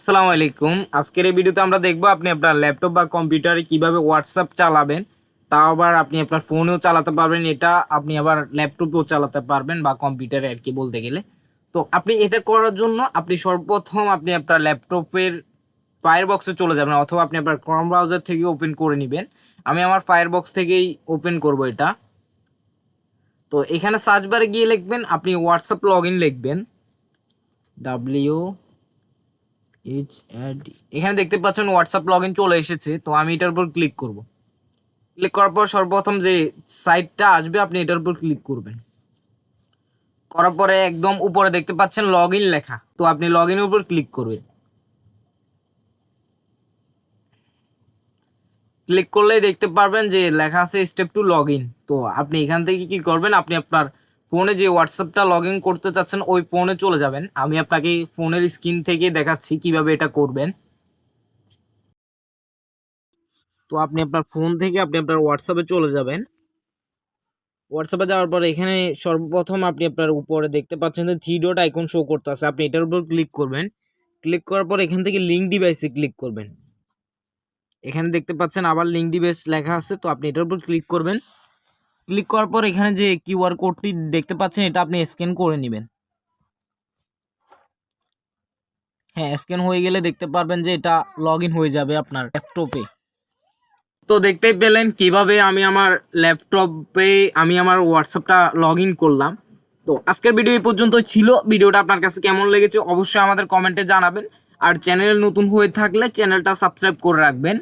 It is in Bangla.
আসসালামু আলাইকুম। আজকের এই ভিডিওতে আমরা দেখব আপনি আপনার ল্যাপটপ বা কম্পিউটারে কিভাবে হোয়াটসঅ্যাপ চালাবেন। তাও আবার আপনি আপনার ফোনেও চালাতে পারবেন, এটা আপনি আবার ল্যাপটপেও চালাতে পারবেন বা কম্পিউটারে আর কি বলতে গেলে। তো আপনি এটা করার জন্য আপনি সর্বপ্রথম আপনি আপনার ল্যাপটপের ফায়ারবক্সে চলে যাবেন অথবা আপনি আপনার ক্রোম ব্রাউজার থেকে ওপেন করে নেবেন। আমি আমার ফায়ারবক্স থেকেই ওপেন করব এটা। তো এখানে সার্চ বারে গিয়ে লিখবেন আপনি হোয়াটসঅ্যাপ লগ ইন লিখবেন, ডাব্লিউ এখানে দেখতে পাচ্ছেন হোয়াটসঅ্যাপ লগ ইন চলে এসেছে। তো আমি এটার উপর ক্লিক করব। ক্লিক করার পর সর্বপ্রথম যে সাইটটা আসবে আপনি এটার উপর ক্লিক করবেন। করার পরে একদম উপরে দেখতে পাচ্ছেন লগ ইন লেখা, তো আপনি লগ ইনের উপর ক্লিক করবেন। ক্লিক করলেই দেখতে পারবেন যে লেখা আছে স্টেপ টু লগ ইন। তো আপনি এখান থেকে কি করবেন, আপনি আপনার ফোনে যে হোয়াটসঅ্যাপটা লগ ইন করতে চাচ্ছেন ওই ফোনে চলে যাবেন। আমি আপনাকে ফোনের স্ক্রিন থেকে দেখাচ্ছি কিভাবে এটা করবেন। তো আপনি আপনার ফোন থেকে আপনি আপনার হোয়াটসঅ্যাপে চলে যাবেন। হোয়াটসঅ্যাপে যাওয়ার পর এখানে সর্বপ্রথম আপনি আপনার উপরে দেখতে পাচ্ছেন যে থ্রি ডট আইকন শো করতেছে, আপনি এটার উপর ক্লিক করবেন। ক্লিক করার পর এখান থেকে লিঙ্ক ডিভাইসে ক্লিক করবেন। এখানে দেখতে পাচ্ছেন আবার লিঙ্ক ডিভাইস লেখা আছে, তো আপনি এটার উপর ক্লিক করবেন। ক্লিক করার পর এখানে যে কিউআর কোডটি দেখতে পাচ্ছেন এটা আপনি স্ক্যান করে নেবেন। হ্যাঁ, স্ক্যান হয়ে গেলে দেখতে পারবেন যে এটা লগ ইন হয়ে যাবে আপনার ল্যাপটপে। তো দেখতেই পেলেন কিভাবে আমি আমার ল্যাপটপে আমি আমার হোয়াটসঅ্যাপটা লগ ইন করলাম। তো আজকের ভিডিও এই পর্যন্তই ছিল। ভিডিওটা আপনার কাছে কেমন লেগেছে অবশ্যই আমাদের কমেন্টে জানাবেন। আর চ্যানেল নতুন হয়ে থাকলে চ্যানেলটা সাবস্ক্রাইব করে রাখবেন।